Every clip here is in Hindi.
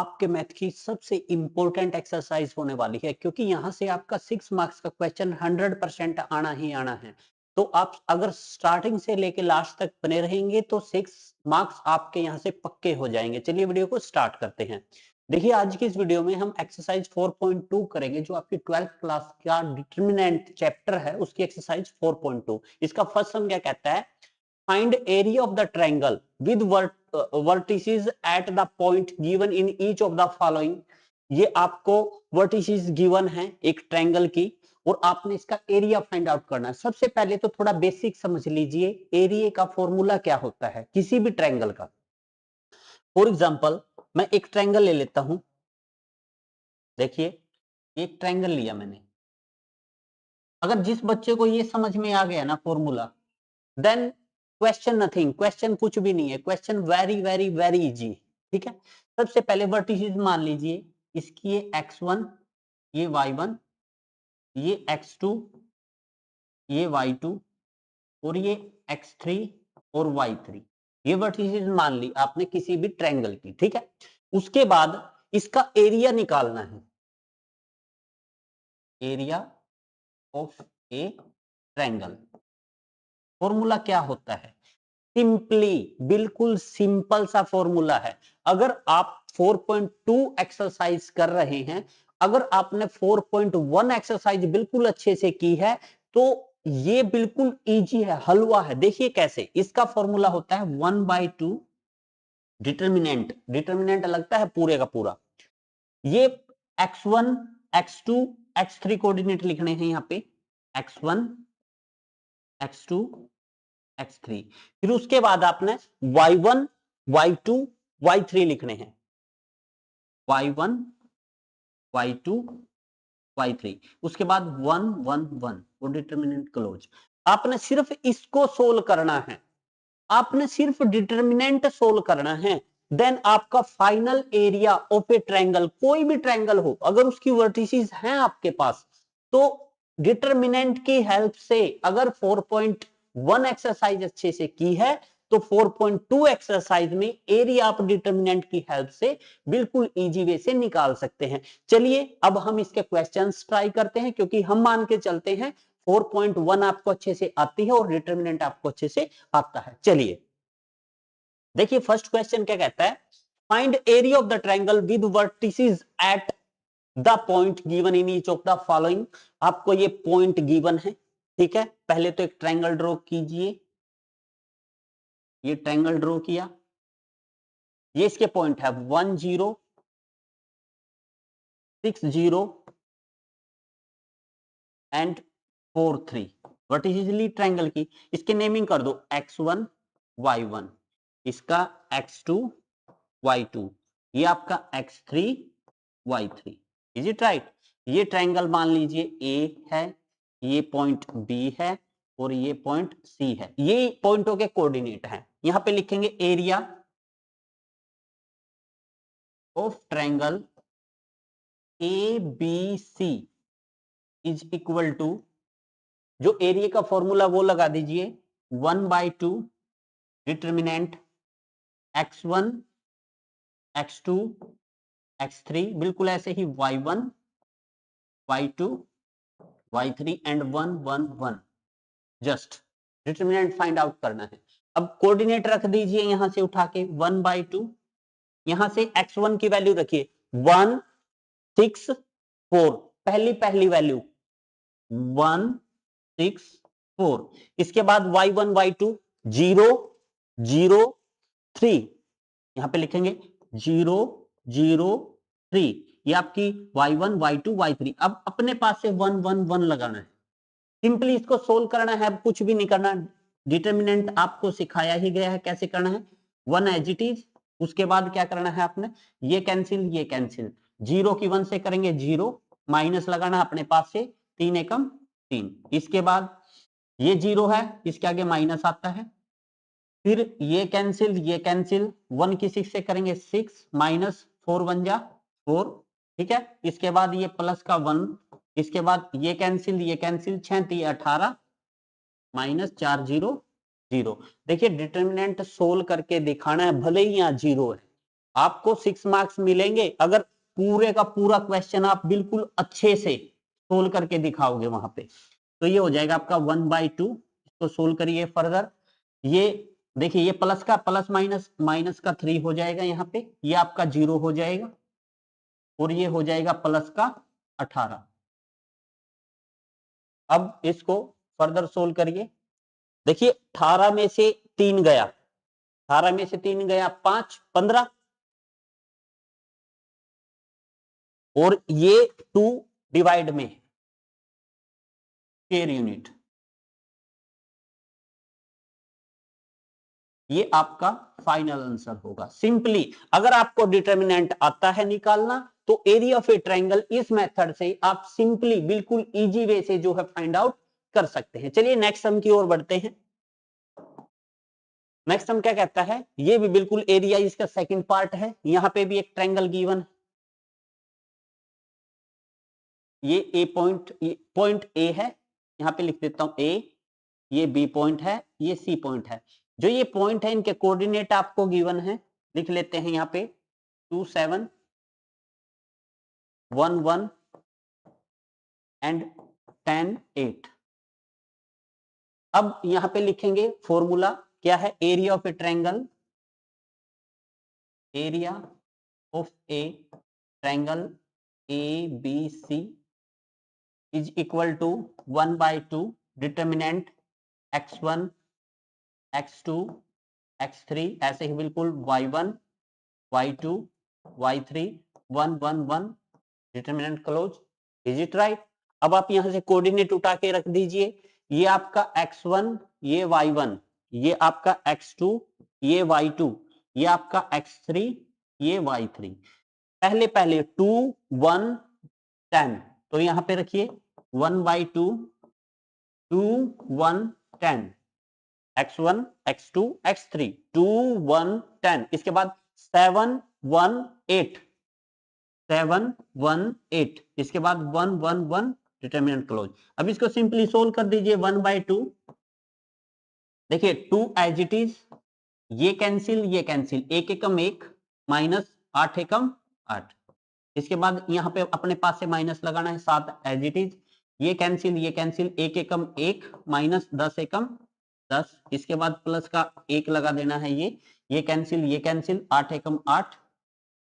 आपके मैथ की सबसे इंपॉर्टेंट एक्सरसाइज होने वाली है क्योंकि यहाँ से आपका 6 मार्क्स का क्वेश्चन 100% आना ही आना है। तो आप अगर स्टार्टिंग से लेके लास्ट तक बने रहेंगे तो 6 मार्क्स आपके यहाँ से पक्के हो जाएंगे। चलिए वीडियो को स्टार्ट करते हैं। देखिए आज की इस वीडियो में हम एक्सरसाइज 4.2 करेंगे जो आपकी 12th क्लास का डिटरमिनेंट चैप्टर है उसकी एक्सरसाइज 4.2। इसका फर्स्ट सम क्या कहता है, find area of the triangle with vertices at the point given in each of the following। ये आपको vertices given है एक ट्रायंगल की और आपने इसका एरिया फाइंड आउट करना है। सबसे पहले तो थोड़ा बेसिक समझ लीजिए एरिया का फॉर्मूला क्या होता है किसी भी ट्रायंगल का। फॉर एग्जांपल मैं एक ट्रायंगल ले लेता हूं। देखिए एक ट्रायंगल लिया मैंने। अगर जिस बच्चे को ये समझ में आ गया ना formula, then question nothing, question कुछ भी नहीं है, question very very very easy. ठीक है, सबसे पहले वर्टिसेस मान लीजिए इसकी ये x1, ये y1, ये x2, ये y2 और ये x3 और y3। ये वर्टिसेस मान ली आपने किसी भी ट्रायंगल की। ठीक है, उसके बाद इसका एरिया निकालना है, area of a triangle. Formula क्या होता है, सिंपली बिल्कुल सिंपल सा फॉर्मूला है। अगर आप 4.2 एक्सरसाइज कर रहे हैं, अगर आपने 4.1 एक्सरसाइज बिल्कुल अच्छे से की है तो ये बिल्कुल इजी है, हलवा है। देखिए कैसे, इसका फॉर्मूला होता है 1/2 डिटरमिनेंट। डिटरमिनेंट लगता है पूरे का पूरा। ये x1 x2 x3 कोऑर्डिनेट लिखने हैं यहाँ पे, x1 x2 x3। फिर उसके बाद आपने y1 y2 y3 लिखने हैं, y1 y2 y3। उसके बाद 1 1 1 वो डिटरमिनेंट क्लोज। आपने सिर्फ इसको सोल्व करना है, आपने सिर्फ डिटरमिनेंट सोल्व करना है। देन आपका final area of a triangle, कोई भी ट्रायंगल हो अगर उसकी वर्टिसेस हैं आपके पास, तो डिटरमिनेंट की हेल्प से अगर 4.1 एक्सरसाइज अच्छे से की है तो 4.2 एक्सरसाइज में एरिया आप डिटरमिनेंट की हेल्प से बिल्कुल इजी वे से निकाल सकते हैं। चलिए अब हम इसके क्वेश्चंस ट्राई करते हैं क्योंकि हम मान के चलते हैं 4.1 आपको अच्छे से आती है और डिटरमिनेंट आपको अच्छे से आता है। चलिए देखिए फर्स्ट क्वेश्चन क्या कहता है, find area of the triangle with vertices at the point given in each of the following. आपको ये पॉइंट गिवन है। ठीक है, पहले तो एक ट्रायंगल ड्रॉ कीजिए। ये ट्रायंगल ड्रॉ किया, ये इसके पॉइंट है 1 0 6 0 एंड 4 3। वर्टिसिटी ट्रायंगल की इसकी नेमिंग कर दो x1 y1, इसका x2 y2, ये आपका x3 y3। Is it right? ये ट्रायंगल मान लीजिए A है, ये पॉइंट B है और ये पॉइंट C है। ये पॉइंटों के कोऑर्डिनेट हैं। यहां पे लिखेंगे area of triangle ABC is equal to, जो एरिया का फॉर्मूला वो लगा दीजिए 1/2 डिटरमिनेंट x1 x2 x3, बिल्कुल ऐसे ही y1 y2 y3 and 1 1 1। Just determinant find out करना है। अब कोऑर्डिनेट रख दीजिए यहां से उठा के 1/2, यहां से x1 की वैल्यू रखिए 1 6 4, पहली पहली वैल्यू 1 6 4। इसके बाद y1 y2 0 0 3, यहां पे लिखेंगे 0 0 3। ये आपकी y1 y2 y3। अब अपने पास से 1 1 1 लगाना है, सिंपली इसको सोल्व करना है। अब कुछ भी नहीं करना, डिटरमिनेंट आपको सिखाया ही गया है कैसे करना है। 1 एज इट इज, उसके बाद क्या करना है आपने, ये कैंसिल ये कैंसिल, 0 की 1 से करेंगे 0, माइनस लगाना अपने पास से 3 एकम 3। इसके बाद ये 0 है, इसके आगे माइनस आता है, फिर ये कैंसिल 1 की 6 से करेंगे 6, माइनस 4 1 जा 4। ठीक है, इसके बाद ये प्लस का 1, इसके बाद ये कैंसिल 6 3 18, माइनस 4 0 0। देखिए डिटरमिनेंट सोल्व करके दिखाना है, भले ही यहाँ 0 है आपको 6 मार्क्स मिलेंगे अगर पूरे का पूरा क्वेश्चन आप बिल्कुल अच्छे से सोल्व करके दिखाओगे वहां पे। तो ये हो जाएगा आपका 1/2। इसको सोल्व करिए फर्दर। ये देखिए, ये प्लस का प्लस माइनस, माइनस का 3 हो जाएगा यहाँ पे, ये आपका 0 हो जाएगा और ये हो जाएगा प्लस का 18। अब इसको फर्दर सोल्व करिए। देखिए 18 में से 3 गया, 18 में से 3 गया 5, 15 और ये 2 डिवाइड में स्क्वायर यूनिट। ये आपका फाइनल आंसर होगा। सिंपली अगर आपको डिटर्मिनेंट आता है निकालना तो एरिया ऑफ ए ट्रायंगल इस मेथड से आप सिंपली बिल्कुल इजी वे से जो है फाइंड आउट कर सकते हैं। चलिए नेक्स्ट सम की ओर बढ़ते हैं। नेक्स्ट सम क्या कहता है, ये भी बिल्कुल एरिया इसका सेकंड पार्ट है। यहां पे भी एक ट्रायंगल गिवन, ये ए पॉइंट, पॉइंट ए है, यहां पे लिख देता हूं ए, ये बी पॉइंट है, ये सी पॉइंट है। जो ये पॉइंट है इनके कोऑर्डिनेट आपको गिवन है, लिख लेते हैं यहाँ पे 2, 7, 1, 1 एंड 10, 8। अब यहां पे लिखेंगे फॉर्मूला क्या है, area of a triangle, area of a triangle A B C is equal to 1/2 determinant x1, x2, x3 ऐसे ही बिल्कुल y1, y2, y3, 1, 1, 1 determinant close. Is it right? अब आप यहां से कोऑर्डिनेट उठा के रख दीजिए, ये आपका x1, ये y1, ये आपका x2, ये y2, ये आपका x3, ये y3। पहले पहले 2, 1, 10 तो यहां पे रखिए 1/2, 2, 1, 10, x1, x2, x3, 2, 1, 10। इसके बाद 7, 1, 8, 7, 1, 8। इसके बाद 1, 1, 1 डिटर्मिनेंट क्लोज। अब इसको सिंपली सोल्व कर दीजिए 1/2। देखिए 2 एज इट इज, ये कैंसिल, ये कैंसिल, एक एकम एक, माइनस 8 एकम 8। इसके बाद यहाँ पे अपने पास से माइनस लगाना है, 7 एज इट इज, ये कैंसिल, ये कैंसिल, एक एकम एक, माइनस 10 एकम 10। इसके बाद प्लस का 1 लगा देना है, ये कैंसिल, ये कैंसिल, 8 एकम 8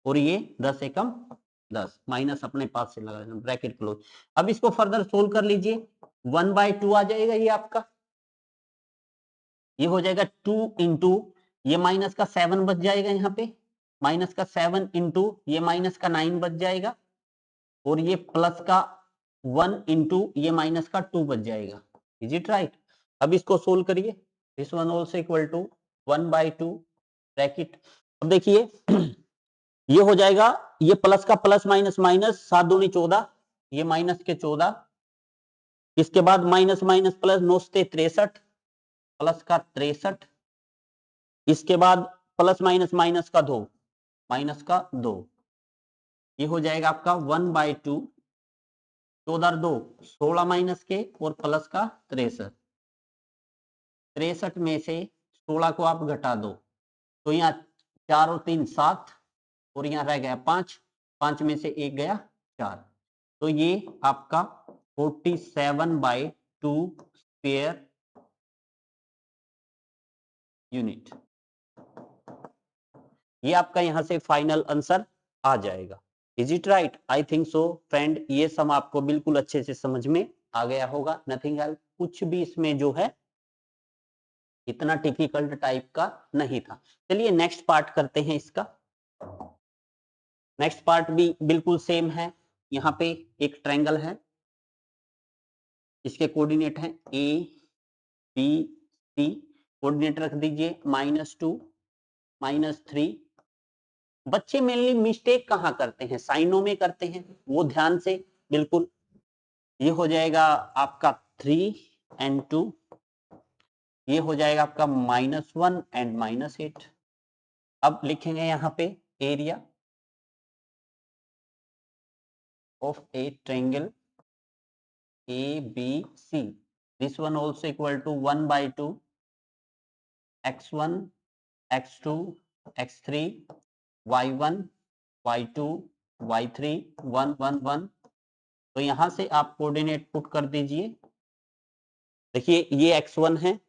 और ये 10 एकम 10, माइनस अपने पास से लगा देना, ब्रैकेट क्लोज। अब इसको फर्दर सोल्व कर लीजिए, 1/2 आ जाएगा ये आपका, ये हो जाएगा 2 इंटू, ये माइनस का 7 बच जाएगा यहाँ पे, माइनस का 7 इंटू ये माइनस का 9 बच जाएगा और ये प्लस का 1 इंटू ये माइनस का 2 बच जाएगा। Is it right? अब इसको सोल्व करिए, this one also equal to 1/2 bracket. अब देखिए ये हो जाएगा, ये प्लस का प्लस, माइनस माइनस, 7 दूनी 14, ये माइनस के 14। इसके बाद माइनस माइनस प्लस, 9 से 63, प्लस का 63। इसके बाद प्लस माइनस, माइनस का 2, माइनस का 2। ये हो जाएगा आपका 1/2, 14 2 16 माइनस के और प्लस का 63। 63 में से 16 को आप घटा दो तो यहाँ 4 और 3 7 और यहाँ रह गया 5, 5 में से 1 गया 4। तो ये आपका 47/2 स्क्वायर यूनिट, ये आपका यहां से फाइनल आंसर आ जाएगा। Is it right? I think so friend, ये सम आपको बिल्कुल अच्छे से समझ में आ गया होगा। नथिंग एल्स, कुछ भी इसमें जो है इतना डिफिकल्ट टाइप का नहीं था। चलिए नेक्स्ट पार्ट करते हैं इसका। नेक्स्ट पार्ट भी बिल्कुल सेम है। यहाँ पे एक ट्रायंगल है, इसके कोऑर्डिनेट हैं ए बी सी। कोऑर्डिनेट रख दीजिए -2, -3। बच्चे मेनली मिस्टेक कहाँ करते हैं, साइनों में करते हैं, वो ध्यान से बिल्कुल। ये हो जाएगा आपका 3 and 2, ये हो जाएगा आपका -1 and -8। अब लिखेंगे यहाँ पे area of a triangle A B C, this one also equal to 1/2 x1, x2, x3, y1 y2 y3 1 1 1। तो यहां से आप कोऑर्डिनेट पुट कर दीजिए। देखिए ये x1 है,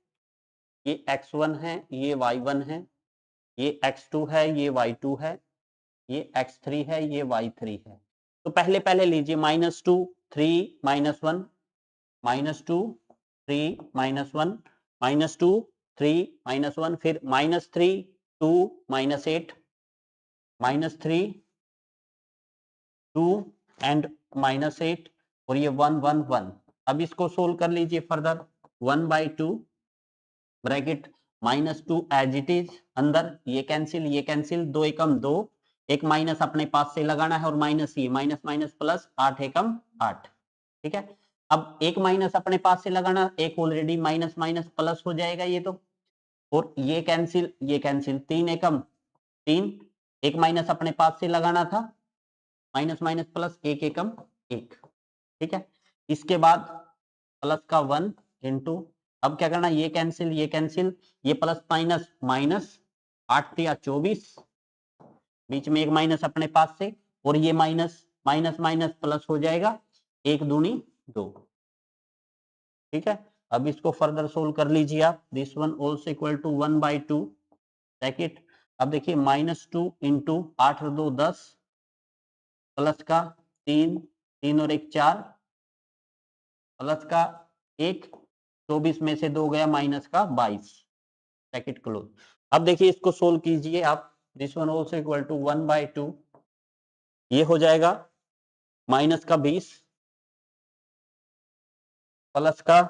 ये x1 है, ये y1 है, ये x2 है, ये y2 है, ये x3 है, ये y3 है। तो पहले पहले लीजिए -2 3 -1 -2 3 -1 -2 3 -1, फिर -3 2 -8 -3 2 एंड -8 और ये 1 1 1। अब इसको सोल्व कर लीजिए further. 1/2 bracket -2 as it is, अंदर ये कैंसिल, 2 एकम 2, एक माइनस अपने पास से लगाना है और माइनस ये माइनस माइनस प्लस 8 एकम 8। ठीक है, अब एक माइनस अपने पास से लगाना, एक ऑलरेडी माइनस माइनस प्लस हो जाएगा ये तो, और ये कैंसिल 3 एकम 3, एक माइनस अपने पास से लगाना था, माइनस माइनस प्लस एक एकम 1। ठीक है, इसके बाद प्लस का 1 इंटू, अब क्या करना, ये कैंसिल, ये प्लस माइनस माइनस, 8 3 24, बीच में एक माइनस अपने पास से, और ये माइनस माइनस माइनस प्लस हो जाएगा, 1 दूनी 2। ठीक है, अब इसको फर्दर सोल्व कर लीजिए आप। This one also equal to 1/2 bracket. अब देखिए -2 इंटू 8 और 2 10, प्लस का 3 3 और 1 4, प्लस का 1 24 में से 2 गया, माइनस का 22 ब्रैकेट क्लोज। अब देखिए इसको सोल्व कीजिए आप। This one also equal to 1/2, ये हो जाएगा माइनस का 20, प्लस का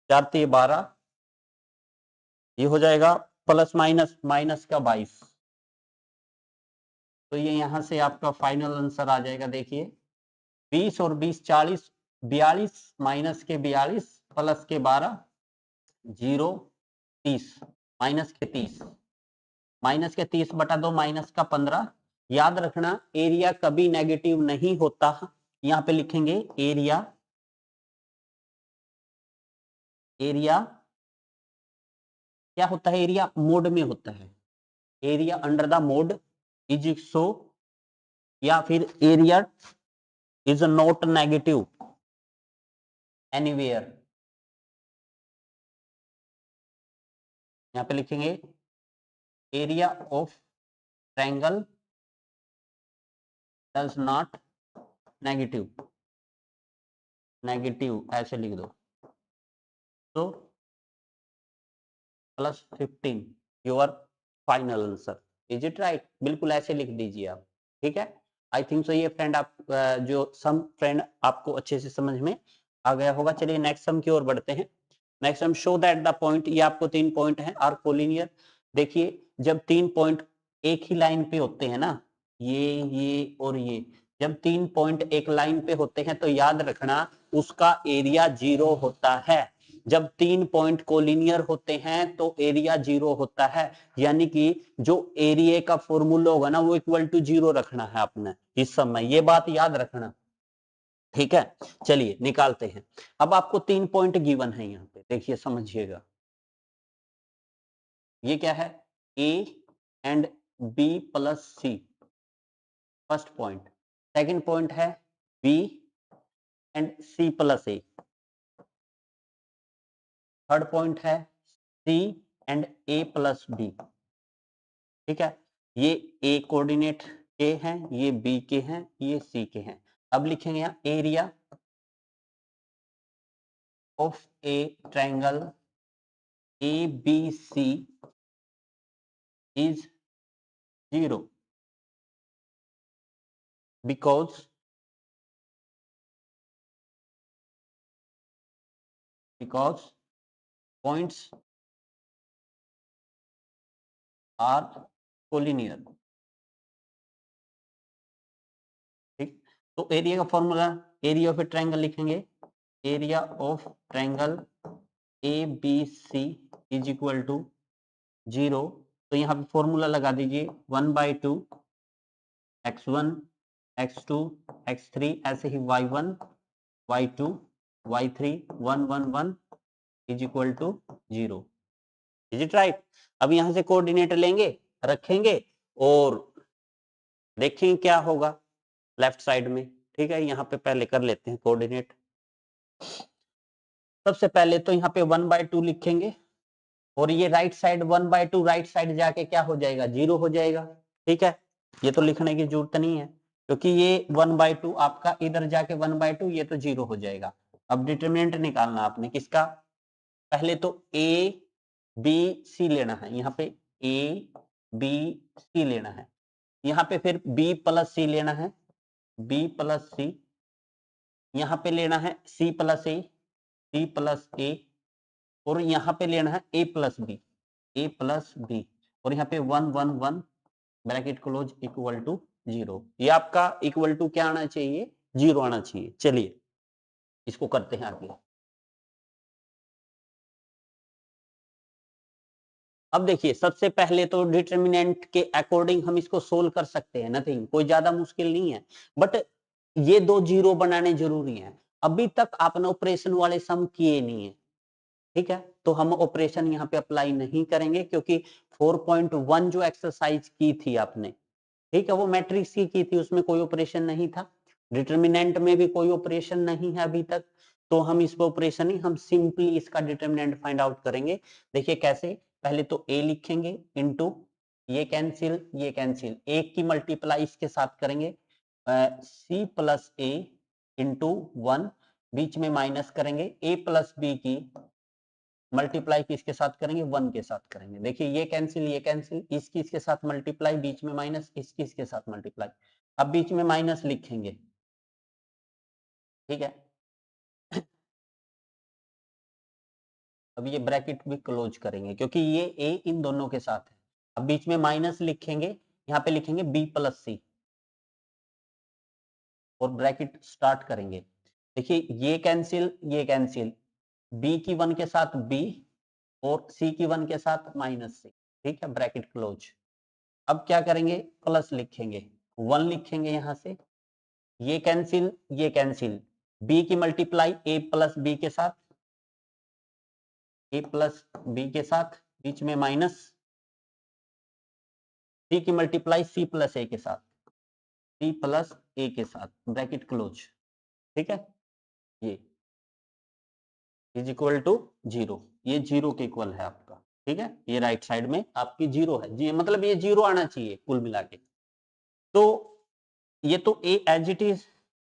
4 3 12, ये हो जाएगा प्लस माइनस माइनस का 22। तो ये यहां से आपका फाइनल आंसर आ जाएगा। देखिए 20 और 20 40, 42 माइनस के 42 प्लस के 12 0 30, माइनस के 30, माइनस के 30 बटा 2 माइनस का 15। याद रखना एरिया कभी नेगेटिव नहीं होता। यहां पे लिखेंगे एरिया, एरिया क्या होता है, एरिया मोड में होता है, area under the mode is so, या फिर area is not negative anywhere. यहां पे लिखेंगे area of triangle does not negative, negative ऐसे लिख दो। तो +15 your final answer, is it right? बिल्कुल ऐसे लिख दीजिए आप। ठीक है, आई थिंक सो ये फ्रेंड आप जो सम फ्रेंड आपको अच्छे से समझ में आ गया होगा। चलिए नेक्स्ट सम की ओर बढ़ते हैं। Next sum, show that the point, ये आपको 3 पॉइंट है, आर कोलिनियर। देखिए जब 3 पॉइंट एक ही लाइन पे होते हैं ना, ये और ये, जब 3 पॉइंट एक लाइन पे होते हैं तो याद रखना उसका एरिया 0 होता है। जब 3 पॉइंट कोलिनियर होते हैं तो एरिया 0 होता है, यानी कि जो एरिया का फॉर्मूला होगा ना वो इक्वल टू 0 रखना है आपने इस समय, ये बात याद रखना। ठीक है, चलिए निकालते हैं। अब आपको 3 पॉइंट गिवन है यहाँ पे, देखिए समझिएगा। ये क्या है, A and B plus C, first point. Second point है B and C plus A. Third point है C and A plus B. ठीक है, ये ए कोऑर्डिनेट के हैं, ये बी के हैं, ये सी के हैं। अब लिखेंगे यहाँ area of a triangle A B C is 0 because points are collinear। ठीक, तो एरिया का formula, area of a triangle लिखेंगे, area of triangle A B C is equal to 0। तो यहाँ पे फॉर्मूला लगा दीजिए 1/2 x1 x2 x3, ऐसे ही y1 y2 y3 1 1 1 is equal to 0। Is it right? अब यहां से कोऑर्डिनेट लेंगे, रखेंगे, और देखें क्या होगा लेफ्ट साइड में। ठीक है, यहाँ पे पहले कर लेते हैं कोऑर्डिनेट। सबसे पहले तो यहाँ पे 1/2 लिखेंगे और ये राइट साइड 1/2 राइट साइड जाके क्या हो जाएगा, 0 हो जाएगा। ठीक है, ये तो लिखने की जरूरत नहीं है क्योंकि ये 1/2 आपका इधर जाके 1/2 ये तो 0 हो जाएगा। अब डिटरमिनेंट निकालना आपने किसका, पहले तो ए बी सी लेना है, यहाँ पे ए बी सी लेना है, यहाँ पे फिर बी प्लस सी लेना है, बी प्लस सी, यहाँ पे लेना है सी प्लस ए, सी प्लस ए, और यहाँ पे लेना है ए प्लस बी, ए प्लस बी, और यहाँ पे 1 1 1 ब्रैकेट क्लोज इक्वल टू 0। ये आपका इक्वल टू क्या आना चाहिए, 0 आना चाहिए। चलिए इसको करते हैं आगे। अब देखिए सबसे पहले तो डिटर्मिनेंट के अकॉर्डिंग हम इसको सोल्व कर सकते हैं, नथिंग, कोई ज्यादा मुश्किल नहीं है, बट ये दो जीरो बनाने जरूरी हैं। अभी तक आपने ऑपरेशन वाले सम किए नहीं है, ठीक है, तो हम ऑपरेशन यहाँ पे अप्लाई नहीं करेंगे क्योंकि 4.1 जो एक्सरसाइज की थी आपने, ठीक है, वो मैट्रिक्स की थी, उसमें कोई ऑपरेशन नहीं था, डिटर्मिनेंट में भी कोई ऑपरेशन नहीं है अभी तक, तो हम इस पर ऑपरेशन नहीं, हम सिंपली इसका डिटर्मिनेंट फाइंड आउट करेंगे। देखिए कैसे, पहले तो a लिखेंगे इनटू, ये कैंसिल ये कैंसिल, एक की मल्टीप्लाई इसके साथ करेंगे, c प्लस ए इंटू 1, बीच में माइनस करेंगे, a प्लस बी की मल्टीप्लाई किसके साथ करेंगे, 1 के साथ करेंगे। देखिए ये कैंसिल, इसकी इसके साथ मल्टीप्लाई, बीच में माइनस, इसकी इसके साथ मल्टीप्लाई, अब बीच में माइनस लिखेंगे, ठीक है। अब ये ब्रैकेट भी क्लोज करेंगे क्योंकि ये ए इन दोनों के साथ है। अब बीच में माइनस लिखेंगे, यहाँ पे लिखेंगे बी प्लस सी और ब्रैकेट स्टार्ट करेंगे। देखिए ये कैंसिल, बी की 1 के साथ बी और सी की 1 के साथ माइनस सी, ठीक है, ब्रैकेट क्लोज। अब क्या करेंगे, प्लस लिखेंगे, 1 लिखेंगे यहाँ से, ये कैंसिल, बी की मल्टीप्लाई ए प्लस बी के साथ, ए प्लस बी के साथ, बीच में माइनस, सी की मल्टीप्लाई सी प्लस ए के साथ, सी प्लस ए के साथ, ब्रैकेट क्लोज, ठीक है, ये इज इक्वल टू 0, ये 0 के इक्वल है आपका, ठीक है, ये राइट साइड में आपकी 0 है जी, मतलब ये 0 आना चाहिए कुल मिला के। तो ये तो ए एज इट इज,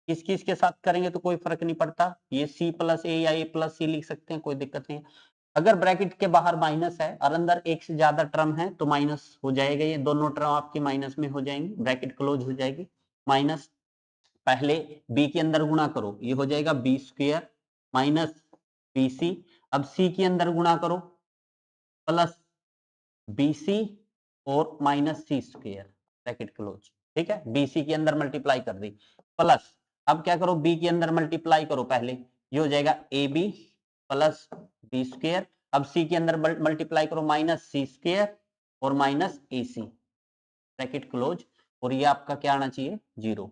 किस किस के साथ करेंगे तो कोई फर्क नहीं पड़ता, ये सी प्लस ए या ए प्लस सी लिख सकते हैं, कोई दिक्कत नहीं है। अगर ब्रैकेट के बाहर माइनस है और अंदर एक से ज्यादा टर्म है तो माइनस हो जाएगा, ये दोनों टर्म आपकी माइनस में हो जाएंगी, ब्रैकेट क्लोज हो जाएगी, माइनस, पहले बी के अंदर गुणा करो, ये हो जाएगा B square minus B C, अब सी के अंदर गुणा करो प्लस बी सी और minus C square, bracket close, ठीक है, बी सी के अंदर मल्टीप्लाई कर दी, प्लस अब क्या करो, बी के अंदर मल्टीप्लाई करो पहले, ये हो जाएगा A B plus B square, अब सी के अंदर मल्टीप्लाई करो माइनस सी स्क्वायर और minus A C, bracket close, और ये आपका क्या आना चाहिए, 0,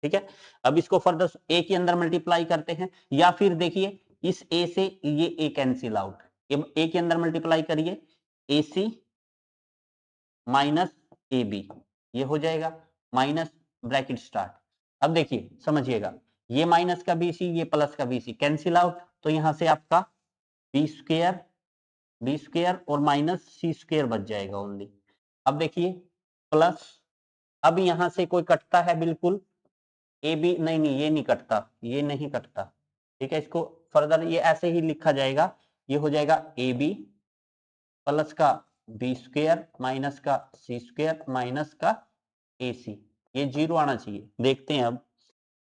ठीक है। अब इसको फर्दर ए के अंदर मल्टीप्लाई करते हैं, या फिर देखिए इस ए से ये ए कैंसिल आउट, ए के अंदर मल्टीप्लाई करिए, ए सी माइनस ए बी, ये हो जाएगा माइनस, ब्रैकेट स्टार्ट। अब देखिए समझिएगा, ये माइनस का बीसी, ये प्लस का बीसी कैंसिल आउट, तो यहां से आपका बी स्क्वायर और माइनस सी स्क्वायर बच जाएगा ओनली। अब देखिए प्लस, अब यहां से कोई कटता है बिल्कुल, ए बी नहीं नहीं ये नहीं कटता, ये नहीं कटता, ठीक है, इसको फर्दर ये ऐसे ही लिखा जाएगा, ये हो जाएगा ए बी प्लस का बी स्क्वायर माइनस का सी स्क्वायर माइनस का ए सी, ये 0 आना चाहिए, देखते हैं अब,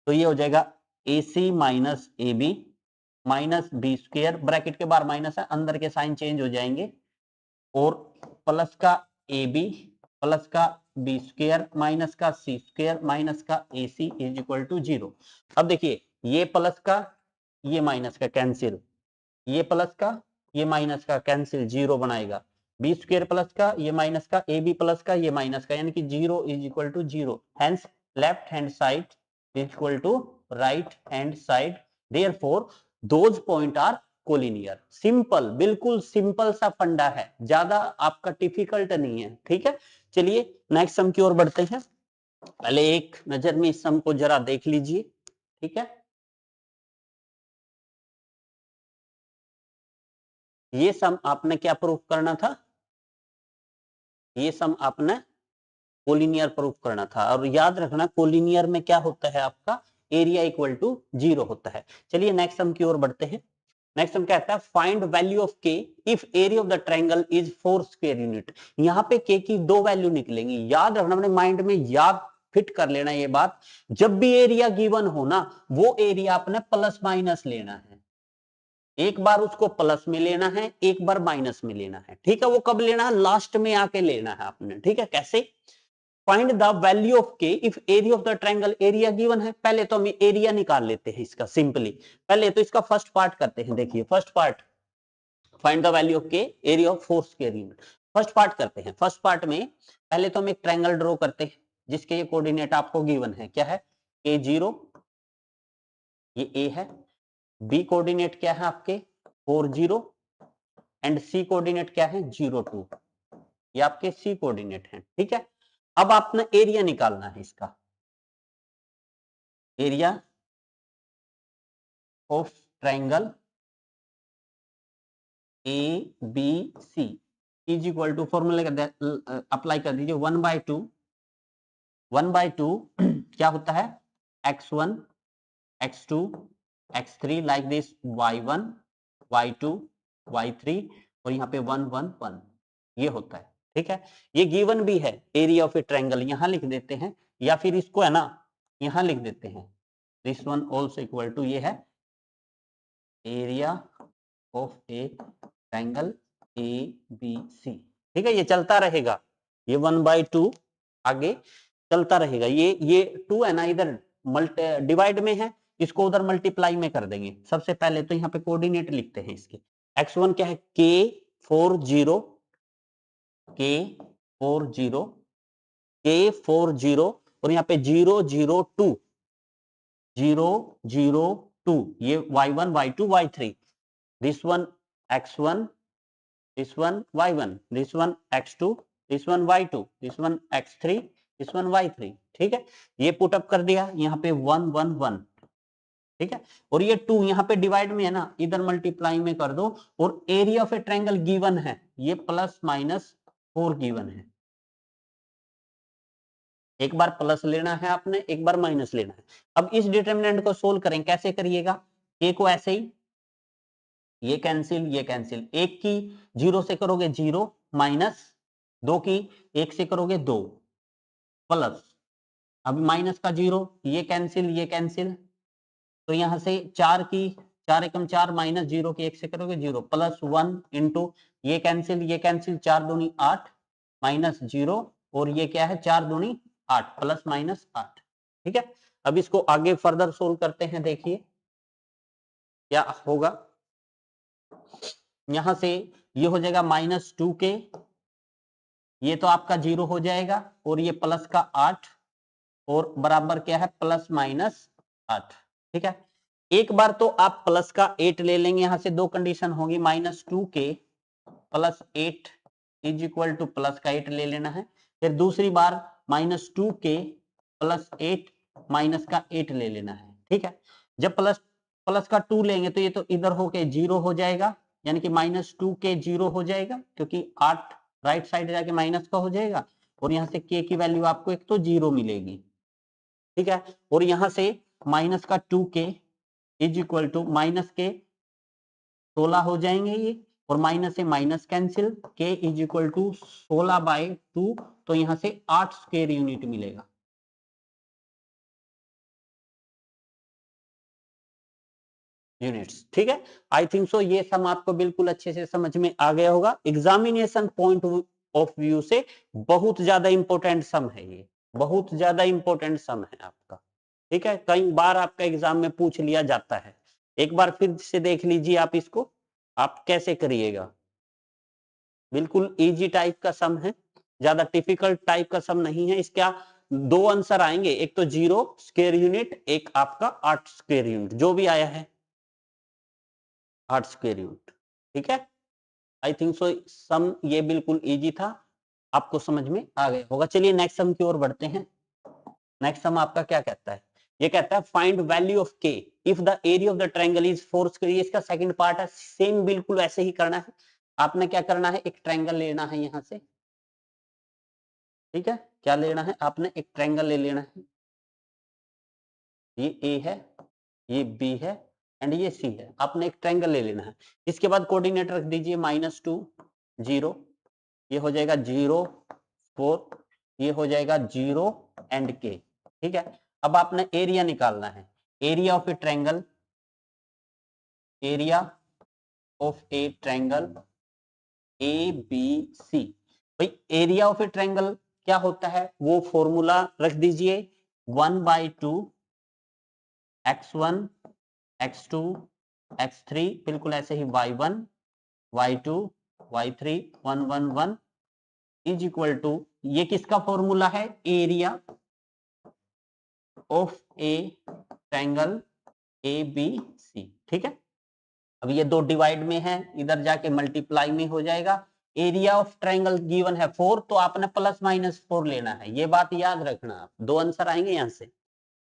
तो ये हो जाएगा A C minus A B minus B square, bracket के बाहर माइनस है, अंदर के साइन चेंज हो जाएंगे, और प्लस का ए बी प्लस का बी स्क्वायर माइनस का सी स्क्वायर माइनस का ए सी इज इक्वल टू 0। अब देखिए ये प्लस का ये माइनस का कैंसिल, ये प्लस का ये माइनस का कैंसिल, 0 बनाएगा, बी स्क्वायर प्लस का ये माइनस का, ए बी प्लस का ये माइनस का, यानी कि 0 is equal to 0, hence left hand side is equal to right hand side, therefore those point are collinear. Simple, बिल्कुल सिंपल सा फंडा है, ज्यादा आपका डिफिकल्ट नहीं है, ठीक है। चलिए नेक्स्ट सम की ओर बढ़ते हैं। पहले एक नजर में इस सम को जरा देख लीजिए, ठीक है। ये सम आपने क्या प्रूफ करना था, ये सम आपने कोलिनियर प्रूफ करना था, और याद रखना कोलिनियर में क्या होता है आपका, एरिया इक्वल टू 0 होता है। चलिए नेक्स्ट सम की ओर बढ़ते हैं। नेक्स्ट हम कहता है फाइंड वैल्यू ऑफ के if area of the triangle is 4 square unit. यहाँ पे के की दो वैल्यू निकलेंगी, याद रखना, अपने माइंड में याद फिट कर लेना ये बात। जब भी एरिया गिवन हो ना, वो एरिया अपने प्लस माइनस लेना है। एक बार उसको प्लस में लेना है, एक बार माइनस में लेना है, ठीक है। वो कब लेना है, लास्ट में आके लेना है आपने, ठीक है। कैसे, फाइंड द वैल्यू ऑफ के if area of the triangle, area given है, पहले तो हम एरिया निकाल लेते हैं इसका सिंपली। पहले तो इसका फर्स्ट पार्ट करते हैं, देखिए first part, find the value of k area of 4 square unit. First part करते हैं। फर्स्ट पार्ट में पहले तो हम एक ट्रायंगल ड्रॉ करते हैं जिसके ये कोऑर्डिनेट आपको गिवन है, क्या है, a0, ये a है, b कोऑर्डिनेट क्या है आपके 40, एंड c कोऑर्डिनेट क्या है 02, ये आपके c कोऑर्डिनेट हैं, ठीक है। अब आपने एरिया निकालना है इसका, area of triangle A B C is equal to, फॉर्मूले अप्लाई कर दीजिए, 1/2, 1/2 क्या होता है, x1, x2, x3 like this, y1, y2, y3, और यहाँ पे 1 1 1, ये होता है, ठीक है। ये गिवन भी है, एरिया ऑफ ए ट्रायंगल यहां लिख देते हैं, या फिर इसको है ना यहां लिख देते हैं, this one also equal to, ये है area of a triangle A B C, ठीक है। ये चलता रहेगा, ये 1/2 आगे चलता रहेगा। ये 2 है ना, इधर मल्टी डिवाइड में है, इसको उधर मल्टीप्लाई में कर देंगे। सबसे पहले तो यहाँ पे कोऑर्डिनेट लिखते हैं इसके, x1 क्या है K40, K40, K40, और यहाँ पे 002, 002, ये y1, y2, y3, this one x1, this one y1, this one x2, this one y2, this one x3, this one y3, ठीक है। ये पुट अप कर दिया, यहाँ पे 1 1 1, ठीक है। और ये 2 यहाँ पे डिवाइड में है ना, इधर मल्टीप्लाई में कर दो, और area of a triangle given है, ये प्लस माइनस 4 गिवन है। एक बार प्लस लेना है आपने, एक बार माइनस लेना है। अब इस डिटरमिनेंट को सोल्व करें, कैसे करिएगा, के को ऐसे ही, ये कैंसिल, ये कैंसिल, एक की 0 से करोगे 0 माइनस, 2 की 1 से करोगे 2 प्लस, अब माइनस का 0, ये कैंसिल, ये कैंसिल, तो यहां से 4 की 4 एकम 4 माइनस 0 की 1 से करोगे 0 प्लस 1 इंटू, ये कैंसिल, ये कैंसिल, 4 दूनी 8 माइनस 0, और ये क्या है 4 दूनी 8 प्लस माइनस 8, ठीक है। अब इसको आगे फर्दर सोल्व करते हैं, देखिए क्या होगा। यहां से ये हो जाएगा -2k, ये तो आपका 0 हो जाएगा, और ये प्लस का 8, और बराबर क्या है प्लस माइनस 8, ठीक है। एक बार तो आप प्लस का 8 ले लेंगे, यहां से दो कंडीशन होगी, -2k plus 8 is equal to plus का 8 ले लेना है। फिर दूसरी बार -2k प्लस 8 माइनस का 8 ले लेना है, ठीक है। जब प्लस प्लस का 2 लेंगे तो ये तो इधर होके 0 हो जाएगा, यानी कि -2k 0 हो जाएगा, क्योंकि 8 राइट साइड जाके माइनस का हो जाएगा, और यहाँ से k की वैल्यू आपको एक तो 0 मिलेगी, ठीक है। और यहाँ से माइनस का 2k is equal to minus के 16 हो जाएंगे ये, और माइनस से minus cancel, k is equal to 16/2, तो यहां से 8 स्क्वायर यूनिट मिलेगा। यूनिट्स, ठीक है। आई थिंक सो ये सम आपको बिल्कुल अच्छे से समझ में आ गया होगा। एग्जामिनेशन पॉइंट ऑफ व्यू से बहुत ज्यादा इंपॉर्टेंट सम है ये, बहुत ज्यादा इंपॉर्टेंट सम है आपका, ठीक है। कई बार आपका एग्जाम में पूछ लिया जाता है, एक बार फिर से देख लीजिए आप इसको, आप कैसे करिएगा। बिल्कुल इजी टाइप का सम है, ज्यादा टिपिकल टाइप का सम नहीं है। इसका दो आंसर आएंगे, एक तो 0 स्क्वायर यूनिट, एक आपका 8 स्क्वायर यूनिट, जो भी आया है 8 स्क्वायर यूनिट, ठीक है। आई थिंक सो सम ये बिल्कुल इजी था, आपको समझ में आ गया होगा। चलिए नेक्स्ट सम की ओर बढ़ते हैं। नेक्स्ट सम आपका क्या कहता है, ये कहता है फाइंड वैल्यू ऑफ के if the area of the triangle is 4 square. इसका सेकंड पार्ट है, सेम बिल्कुल ऐसे ही करना है। आपने क्या करना है, एक ट्रायंगल लेना है यहां से, ठीक है। क्या लेना है, आपने एक ट्रायंगल ले लेना है। ये ए है, ये बी है एंड ये सी है। आपने एक ट्रायंगल ले लेना है। इसके बाद कोऑर्डिनेट रख दीजिए -2 0, ये हो जाएगा 0 4, ये हो जाएगा 0 एंड के, ठीक है। अब आपने एरिया निकालना है, area of a triangle, area of a triangle A B C. भाई एरिया ऑफ ए ट्रायंगल क्या होता है, वो फॉर्मूला रख दीजिए 1/2 x1 x2 x3, बिल्कुल ऐसे ही y1 y2 y3 1 1 1 is equal to, ये किसका फॉर्मूला है, area of a triangle A B C, ठीक है। अब ये दो डिवाइड में है, इधर जाके मल्टीप्लाई में हो जाएगा। एरिया ऑफ ट्रायंगल गिवन है 4, तो आपने +-4 लेना है, ये बात याद रखना। आप दो आंसर आएंगे यहां से।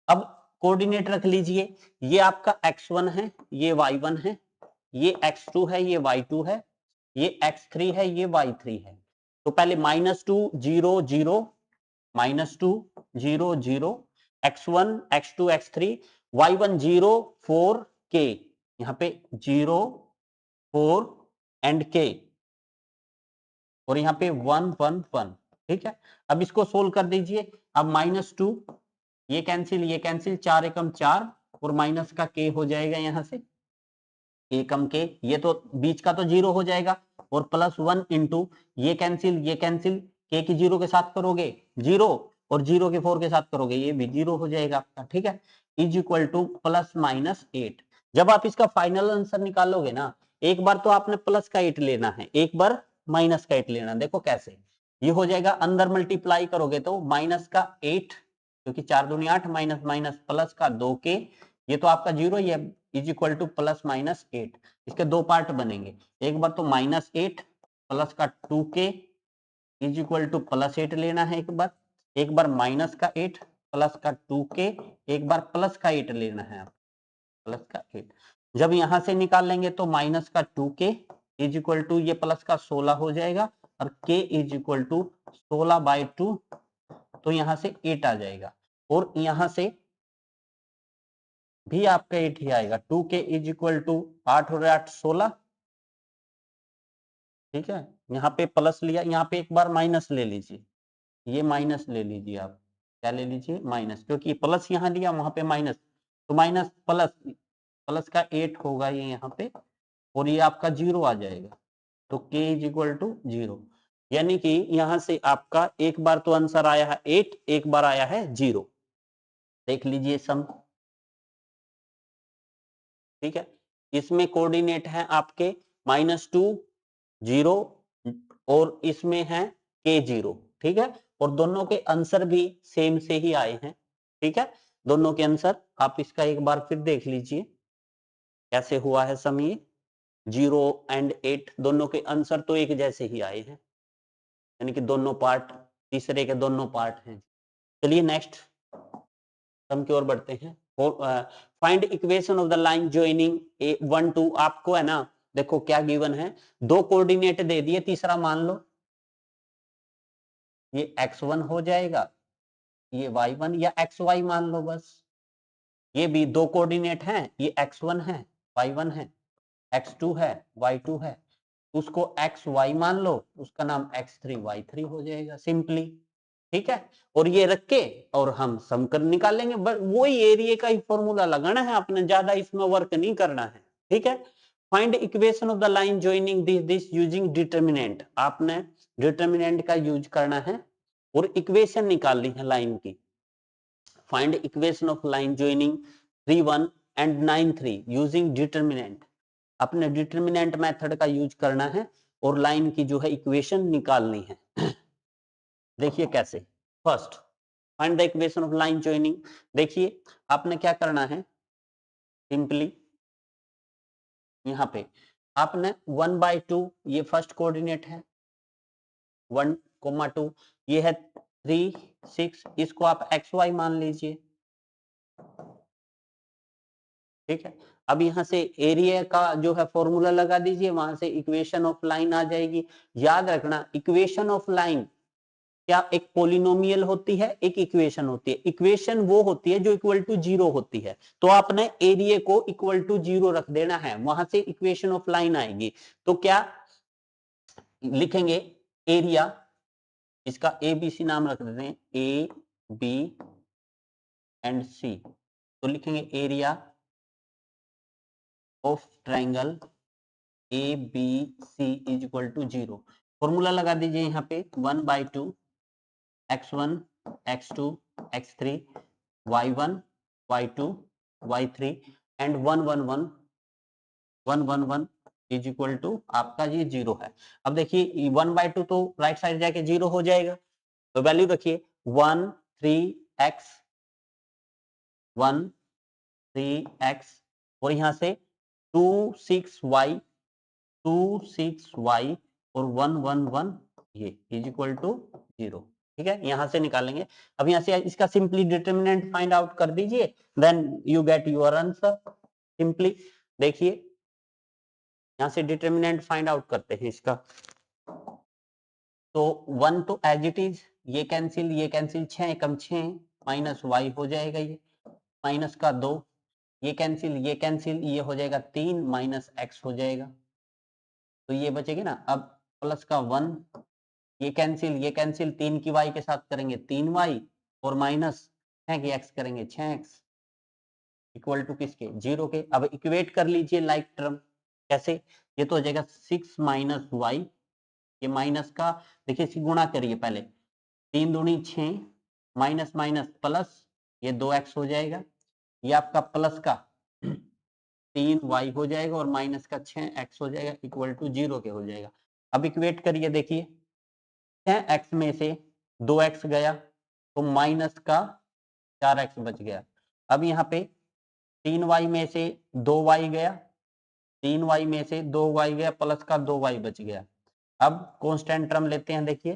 अब कोऑर्डिनेट रख लीजिए, ये आपका x1 है, ये y1 है, ये x2 है, ये y2 है, ये x3 है, ये y3 है। तो पहले -2 0 0 -2 0 0 x1 x2 x3 y1 0 4 k, यहाँ पे 0 4 एंड k, और यहाँ पे 1 1 1, ठीक है। अब इसको सोल्व कर दीजिए। अब -2, ये कैंसिल 4 एकम 4, और माइनस का k हो जाएगा यहाँ से एकम के, ये तो बीच का तो 0 हो जाएगा, और +1 इंटू ये कैंसिल के की 0 के साथ करोगे 0, और 0 के 4 के साथ करोगे ये भी 0 हो जाएगा आपका, ठीक है। Is equal to +-8। जब आप इसका फाइनल आंसर निकालोगे ना, एक बार तो आपने प्लस का 8 लेना है, एक बार माइनस का 8 लेना। देखो कैसे ये हो जाएगा, अंदर मल्टीप्लाई करोगे तो -8, क्योंकि 4 दूनी 8, माइनस माइनस प्लस का 2k, ये तो आपका 0 ही है, इज इक्वल टू +-8। इसके दो पार्ट बनेंगे, एक बार तो -8 प्लस का 2k इज इक्वल टू +8 लेना है, एक बार माइनस का 8 प्लस का 2k, एक बार प्लस का 8 लेना है आप, प्लस का 8। जब यहां से निकाल लेंगे तो माइनस का 2k इज इक्वल टू ये प्लस का 16 हो जाएगा, और k इज इक्वल टू 16/2, तो यहां से 8 आ जाएगा, और यहां से भी आपका 8 ही आएगा। 2k इज इक्वल टू 8 और 8 16, ठीक है। यहाँ पे प्लस लिया, यहाँ पे एक बार माइनस ले लीजिए, ये माइनस ले लीजिए आप, क्या ले लीजिए, माइनस, क्योंकि प्लस यहाँ लिया वहां पे माइनस, तो माइनस प्लस, प्लस का 8 होगा ये यहाँ पे, और ये आपका 0 आ जाएगा, तो k इज इक्वल टू 0। यानी कि यहां से आपका एक बार तो आंसर आया है 8, एक बार आया है 0। देख लीजिए सम, ठीक है। इसमें कोऑर्डिनेट है आपके -2 0, और इसमें है k0, ठीक है। और दोनों के आंसर भी सेम से ही आए हैं, ठीक है। दोनों के आंसर आप इसका एक बार फिर देख लीजिए कैसे हुआ है सम, ये 0 एंड 8 दोनों के आंसर तो एक जैसे ही आए हैं, यानी कि दोनों पार्ट तीसरे के दोनों पार्ट हैं। चलिए नेक्स्ट सम की ओर बढ़ते हैं। Find equation of the line joining A 1 2, आपको है ना, देखो क्या गिवन है, दो कोऑर्डिनेट दे दिए, तीसरा मान लो ये x1 हो जाएगा, ये y1 या xy मान लो बस। ये भी दो कोऑर्डिनेट हैं, ये x1 है y1 है, x2 है y2 है, उसको xy मान लो, उसका नाम x3 y3 हो जाएगा सिंपली, ठीक है। और ये रख के और हम सम कर निकाल लेंगे, बस वही एरिया का ही फॉर्मूला लगाना है आपने, ज्यादा इसमें वर्क नहीं करना है, ठीक है। Find equation of the line joining this using determinant, आपने डिटर्मिनेंट का यूज करना है और इक्वेशन निकालनी है लाइन की। Find equation of line joining 3 1 and 9 3 using determinant, अपने डिटर्मिनेंट मेथड का यूज करना है और लाइन की जो है इक्वेशन निकालनी है। देखिए कैसे, first find the equation of line joining. देखिए आपने क्या करना है, सिंपली यहाँ पे आपने 1/2, ये फर्स्ट कोऑर्डिनेट है 1, 2, ये है 3 6, इसको आप xy मान लीजिए, ठीक है। अब यहाँ से एरिया का जो है फॉर्मूला लगा दीजिए, वहां से इक्वेशन ऑफ लाइन आ जाएगी। याद रखना इक्वेशन ऑफ लाइन क्या एक पोलिनोमियल होती है, एक इक्वेशन होती है। इक्वेशन वो होती है जो इक्वल टू 0 होती है, तो आपने एरिया को इक्वल टू 0 रख देना है, वहां से इक्वेशन ऑफ लाइन आएगी। तो क्या लिखेंगे, एरिया, इसका ए बी सी नाम रख देते हैं, ए बी एंड सी। तो लिखेंगे area of triangle A B C is equal to 0। Formula लगा दीजिए यहाँ पे 1/2 x1 x2 x3 y1 y2 y3 and 1 1 1 is equal to आपका ये 0 है। अब देखिए 1/2 तो राइट साइड जाके 0 हो जाएगा, तो वैल्यू रखिए 1 3x 1 3x और यहां से 2 6y 2 6y और 1 1 1 ये इज इक्वल टू 0। ठीक है, यहां से निकालेंगे। अब यहां से इसका सिंपली डिटरमिनेंट फाइंड आउट कर दीजिए, then you get your answer. Simply देखिए यहां से डिटरमिनेंट फाइंड आउट करते हैं इसका। तो 1 तो एज इट इज, ये कैंसिल 6 एकम 6 माइनस y हो जाएगा, ये माइनस का 2, ये कैंसिल ये हो जाएगा 3 माइनस x हो जाएगा, तो ये बचेगी ना। अब प्लस का 1, ये कैंसिल 3 की y के साथ करेंगे 3y और माइनस 6 की x करेंगे 6x इक्वल टू किसके, 0 के। अब इक्वेट कर लीजिए लाइक टर्म, कैसे, ये तो हो जाएगा 6 माइनस वाई, ये माइनस का देखिए इसकी गुणा करिए पहले, 3 दूनी 6 माइनस माइनस प्लस, ये 2x हो जाएगा, ये आपका प्लस का 3y हो जाएगा और माइनस का 6x हो जाएगा इक्वल टू 0 के हो जाएगा। अब इक्वेट करिए, देखिए 6x में से 2x गया तो माइनस का 4x बच गया। अब यहाँ पे 3y में से 2y गया, 3y में से 2y गया, प्लस का 2y बच गया। अब कांस्टेंट टर्म लेते हैं, देखिए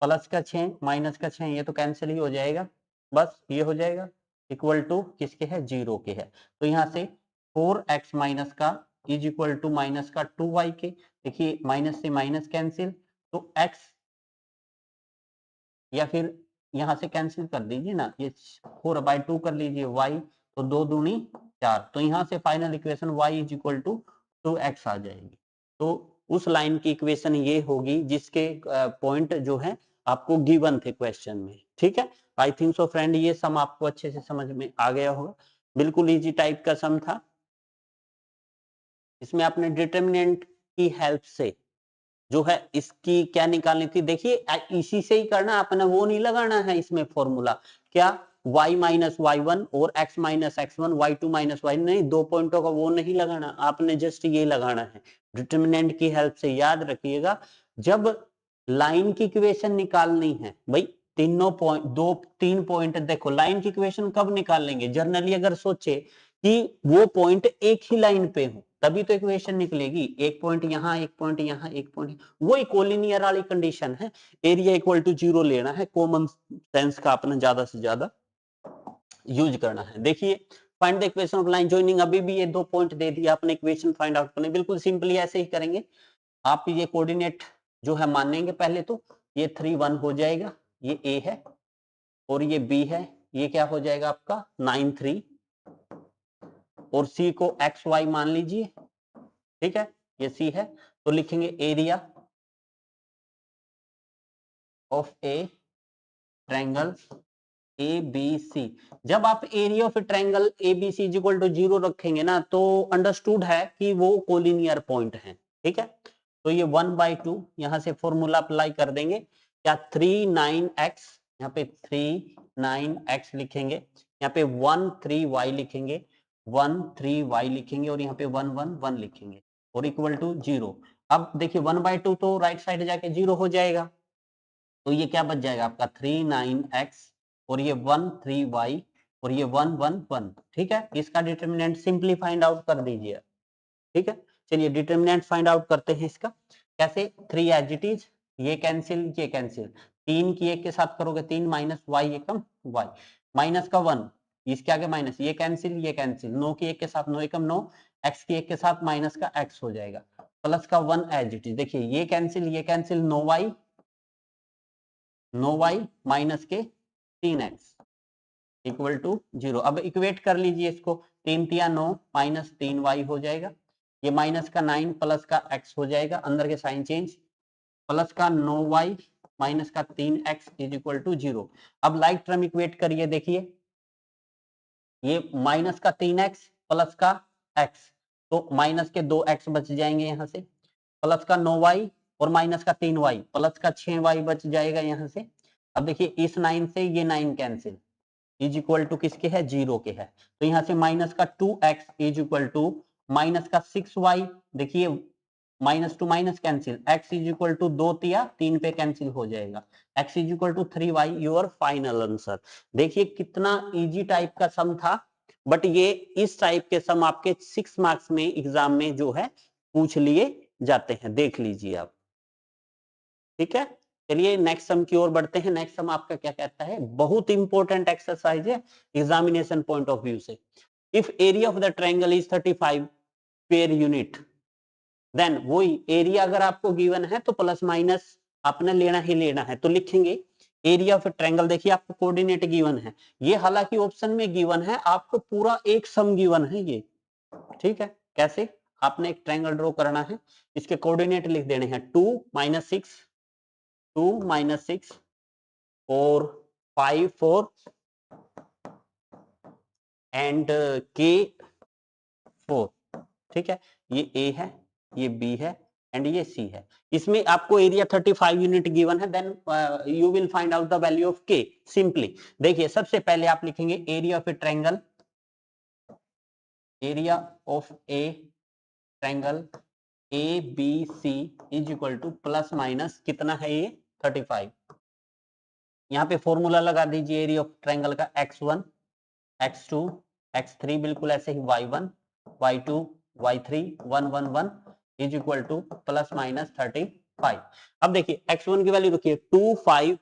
प्लस का 6 माइनस का 6 ये तो कैंसिल ही हो जाएगा, बस ये हो जाएगा इक्वल टू किसके है, 0 के है। तो यहाँ से 4x माइनस का इज इक्वल टू माइनस का 2y के, देखिए माइनस से माइनस कैंसिल, तो x या फिर यहाँ से कैंसिल कर दीजिए ना, ये 4/2 कर लीजिए y, तो 2 दूनी 4, तो यहाँ से final equation y is equal to 2x आ जाएगी। तो उस लाइन की इक्वेशन ये होगी जिसके पॉइंट जो है आपको गिवन थे क्वेश्चन में। ठीक है, आई थिंक सो फ्रेंड ये सम आपको अच्छे से समझ में आ गया होगा, बिल्कुल इजी टाइप का सम था। इसमें आपने डिटरमिनेंट की हेल्प से जो है इसकी क्या निकालनी थी, देखिए इसी से ही करना, अपना वो नहीं लगाना है इसमें फॉर्मूला, क्या y माइनस y1 और x minus x1 y2 minus y नहीं, 2 पॉइंटों का वो नहीं लगाना, आपने जस्ट ये लगाना है डिटरमिनेंट की हेल्प से। याद रखिएगा जब लाइन की इक्वेशन निकालनी है भाई, तीनों पॉइंट 2-3 पॉइंट, देखो लाइन की इक्वेशन कब निकालेंगे, जनरली अगर सोचे कि वो पॉइंट एक ही लाइन पे हो तभी तो इक्वेशन निकलेगी, एक पॉइंट यहाँ एक पॉइंट यहाँ एक पॉइंट, वो कोलिनियर वाली कंडीशन है। एरिया इक्वल टू 0 लेना है, कॉमन सेंस का अपना ज्यादा से ज्यादा यूज करना है। देखिए find the equation of line joining, अभी भी ये 2 पॉइंट दे दिया, अपने इक्वेशन फाइंड आउट करने, बिल्कुल सिंपली ऐसे ही करेंगे। आप ये कोऑर्डिनेट जो है मानेंगे पहले, तो ये 3 1 हो जाएगा, ये ए है और ये बी है, ये क्या हो जाएगा आपका 9 3, और सी को एक्स वाई मान लीजिए, ठीक है ये सी है, तो लिखेंगे area of a triangle A B C. जब आप area of triangle A B C equal to 0 रखेंगे ना, तो अंडरस्टूड है कि वो कोलिनियर पॉइंट है। ठीक है, तो ये 1/2 यहां से फॉर्मूला अप्लाई कर देंगे, क्या 39x, यहाँ पे 39x लिखेंगे, यहाँ पे 13y लिखेंगे, 13y लिखेंगे और यहाँ पे 1 1 1 लिखेंगे और इक्वल टू 0। अब देखिए 1/2 तो राइट साइड जाके 0 हो जाएगा, तो ये क्या बच जाएगा आपका 39x और ये 13y और ये 1 1 1। ठीक है, इसका डिटरमिनेंट सिंपली फाइंड आउट कर दीजिए। ठीक है, चलिए डिटरमिनेंट फाइंड आउट करते हैं इसका, कैसे, 3 एज इट इज, ये कैंसिल 3 की 1 के साथ करोगे 3 माइनस वाई एकम वाई, माइनस का 1, इसके आगे माइनस, ये कैंसिल, 9 की 1 के साथ 9 एकम 9, एक्स की 1 के साथ माइनस का एक्स हो जाएगा, प्लस का 1 एज इट इज। देखिए ये कैंसिल 9 वाई माइनस के 3x इक्वल टू 0। अब इक्वेट कर लीजिए इसको, 3 तिया 9 माइनस 3y हो जाएगा, ये माइनस का 9 प्लस का x हो जाएगा, अंदर के साइन चेंज, प्लस का 9y माइनस का 3x इज इक्वल टू 0। अब लाइक टर्म इक्वेट करिए, देखिए ये माइनस का 3x प्लस का x, तो माइनस के 2x बच जाएंगे यहां से, प्लस का 9y और माइनस का 3y, प्लस का 6y बच जाएगा यहां से। अब देखिए इस 9 से ये 9 कैंसिल, इज इक्वल टू किसके है, 0 के है, तो यहां से माइनस का 2x is equal to minus का 6y, देखिए minus to minus cancel, x is equal to 2 तिया 3 पे कैंसिल हो जाएगा, x is equal to 3y, your final answer. देखिए कितना इजी टाइप का सम था, बट ये इस टाइप के सम आपके 6 मार्क्स में एग्जाम में जो है पूछ लिए जाते हैं, देख लीजिए आप, ठीक है। चलिए नेक्स्ट सम की ओर बढ़ते हैं। नेक्स्ट सम आपका क्या कहता है, बहुत इंपॉर्टेंट एक्सरसाइज है एग्जामिनेशन पॉइंट ऑफ व्यू से। If area of the triangle is 35 per unit, then वही एरिया अगर आपको गिवन है तो प्लस माइनस आपने लेना ही लेना है, तो लिखेंगे एरिया ऑफ ट्रायंगल। देखिए आपको कोऑर्डिनेट गिवन है, ये हालांकि ऑप्शन में गिवन है, आपको पूरा एक सम गिवन है ये, ठीक है। कैसे, आपने एक ट्रायंगल ड्रॉ करना है, इसके कोऑर्डिनेट लिख देने हैं 2 माइनस 6, 2 माइनस 6 और 5 4 एंड के 4, ठीक है। ये ए है, ये बी है एंड ये सी है। इसमें आपको एरिया 35 यूनिट गिवन है, then you will find out the value of k simply. देखिए सबसे पहले आप लिखेंगे area of a triangle, area of a triangle A B C is equal to plus minus कितना है ये 35। यहाँ पे फॉर्मूला लगा दीजिए एरिया ऑफ ट्रायंगल का, x1 x2 x3 बिल्कुल ऐसे ही y1 y2 y3 1 1 1 is equal to plus minus 35। अब देखिए x1 की वैल्यू रखिए 2 5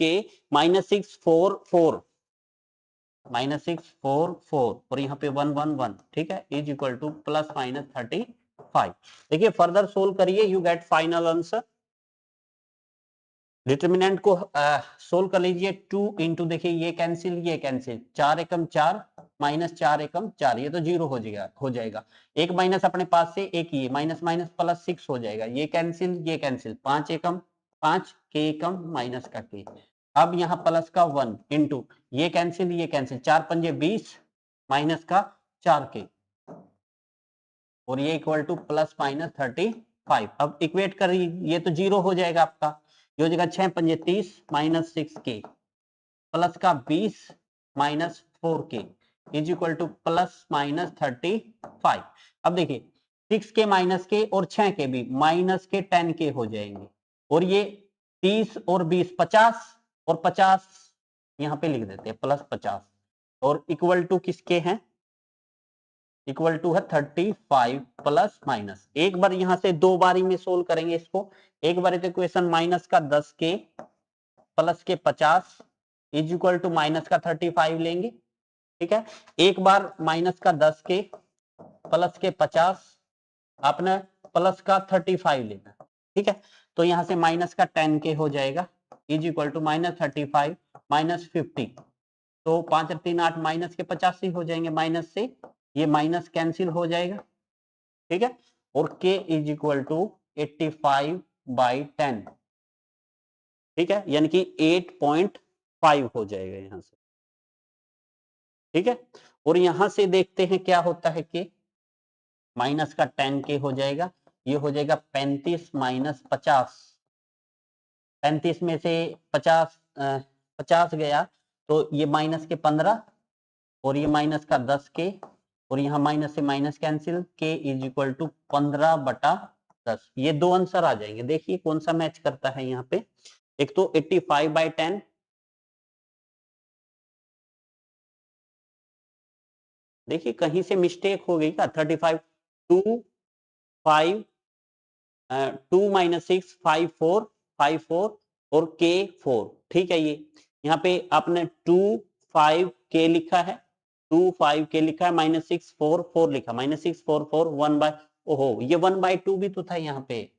के माइनस 6 4 4 माइनस 6 4 4 और यहाँ पे 1 1 1, ठीक है, is equal to plus minus 35। देखिए फर्दर सोल्व करिए, you get final answer. Determinant को सोल्व कर लीजिए, 2 इंटू, देखिए ये कैंसिल 4 एकम 4 माइनस 4 एकम 4, ये तो 0 हो जाएगा, एक माइनस अपने पास से, एक ये माइनस माइनस प्लस 6 हो जाएगा, ये कैंसिल 5 एकम 5 के एकम माइनस का के। अब यहाँ प्लस का 1 इंटू ये कैंसिल 4 पंजे 20 माइनस का 4 के, और ये इक्वल टू प्लस माइनस 35। अब इक्वेट कर, ये तो 0 हो जाएगा आपका, ये हो जाएगा 6 पंजे 30 माइनस 6 के प्लस का 20 माइनस 4 के is equal to plus minus 35। अब देखिए 6 के माइनस के और 6 के भी माइनस के 10 के हो जाएंगे, और ये 30 और 20 50 और 50 यहाँ पे लिख देते हैं प्लस 50, और इक्वल टू किसके हैं, इक्वल टू है 35 प्लस माइनस। एक बार यहां से दो बारी में सोल्व करेंगे इसको, एक बार इक्वेशन माइनस का 10 के प्लस के 50 इज इक्वल टू माइनस का 35 लेंगे, ठीक है। एक बार माइनस का 10 के प्लस के 50 आपने प्लस का 35 लेना, ठीक है। तो यहां से माइनस का 10 के हो जाएगा is equal to minus 35 minus 50, तो 5 और 3 8 माइनस के 85 हो जाएंगे, माइनस से ये माइनस कैंसिल हो जाएगा, ठीक है। और k इज इक्वल टू 85/10, ठीक है, यानी कि 8.5 हो जाएगा यहां से, ठीक है। और यहां से देखते हैं क्या होता है, कि माइनस का 10 के हो जाएगा, ये हो जाएगा 35 माइनस 50, 35 में से 50 गया तो ये माइनस के 15 और ये माइनस का 10 के, और यहाँ माइनस से माइनस कैंसिल, के इज इक्वल टू 15/10। ये दो आंसर आ जाएंगे, देखिए कौन सा मैच करता है यहाँ पे। एक तो 85/10, देखिए कहीं से मिस्टेक हो गई क्या, 35 2 5 2 माइनस 6 5 4 5 4 और के 4, ठीक है। ये यहाँ पे आपने 2 5 के लिखा है, 2 5 के लिखा है, माइनस 6 4 4 लिखा, माइनस 6 4 4 1 बाय, ओहो ये 1/2 भी तो था यहाँ पे,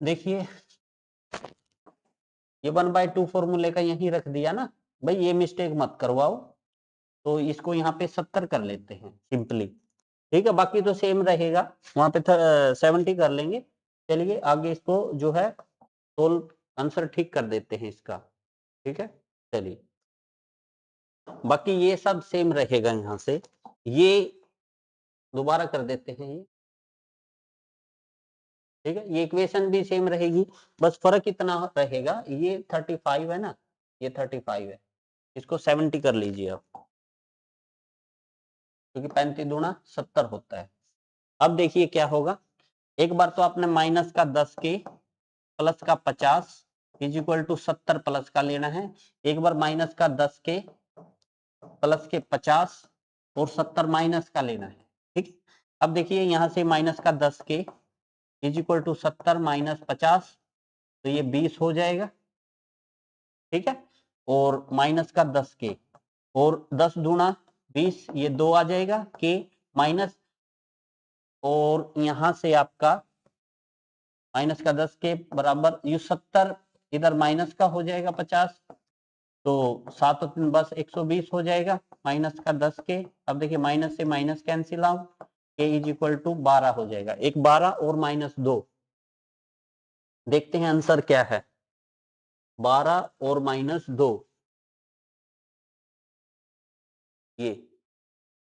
देखिए ये 1/2 फॉर्मूले का यहीं रख दिया ना भाई, ये मिस्टेक मत करवाओ। तो इसको यहाँ पे 70 कर लेते हैं सिंपली, ठीक है, बाकी तो सेम रहेगा, वहां पे 70 कर लेंगे। चलिए आगे इसको जो है सोल्व, आंसर ठीक कर देते हैं इसका, ठीक है। चलिए बाकी ये सब सेम रहेगा, यहाँ से ये दोबारा कर देते हैं ये, ठीक है, ये इक्वेशन भी सेम रहेगी, बस फर्क इतना रहेगा, ये 35 है ना, ये 35 है, इसको 70 कर लीजिए आप, क्योंकि 35 दूना 70 होता है। अब देखिए क्या होगा, एक बार तो आपने माइनस का 10 के प्लस का 50 इज इक्वल टू 70 प्लस का लेना है, एक बार माइनस का 10 के प्लस के 50 और 70 माइनस का लेना है, ठीक। अब देखिए यहाँ से माइनस का 10 के इज इक्वल टू 70 माइनस 50, तो ये 20 हो जाएगा, ठीक है, और माइनस का 10 के और 10 दूना 20, ये 2 आ जाएगा के माइनस, और यहां से आपका माइनस का 10 के बराबर ये 70, इधर माइनस का हो जाएगा 50, तो 7 और 3 बस 120 हो जाएगा माइनस का 10 के। अब देखिए माइनस से माइनस कैंसिल आउट, के इज इक्वल टू 12 हो जाएगा, एक 12 और माइनस 2, देखते हैं आंसर क्या है, 12 और माइनस 2, ये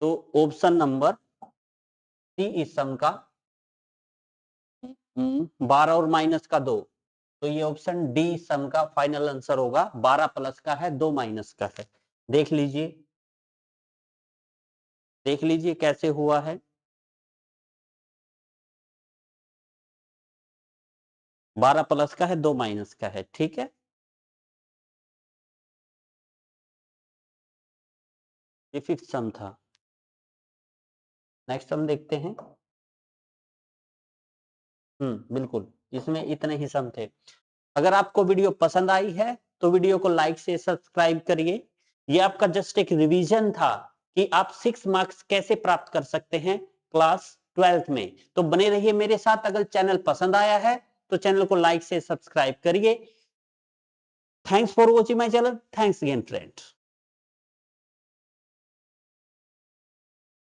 तो ऑप्शन नंबर सी इस सम का 12 और माइनस का 2, तो ये ऑप्शन डी सम का फाइनल आंसर होगा, 12 प्लस का है 2 माइनस का है। देख लीजिए, देख लीजिए कैसे हुआ है, 12 प्लस का है 2 माइनस का है, ठीक है। ये फिफ्थ सम था, नेक्स्ट सम देखते हैं। बिल्कुल, इसमें इतने ही सम थे। अगर आपको वीडियो पसंद आई है तो वीडियो को लाइक से सब्सक्राइब करिए। ये आपका जस्ट एक रिवीजन था कि आप 6 मार्क्स कैसे प्राप्त कर सकते हैं क्लास 12th में। तो बने रहिए मेरे साथ, अगर चैनल पसंद आया है तो चैनल को लाइक से सब्सक्राइब करिए। Thanks for watching my channel, thanks again friends.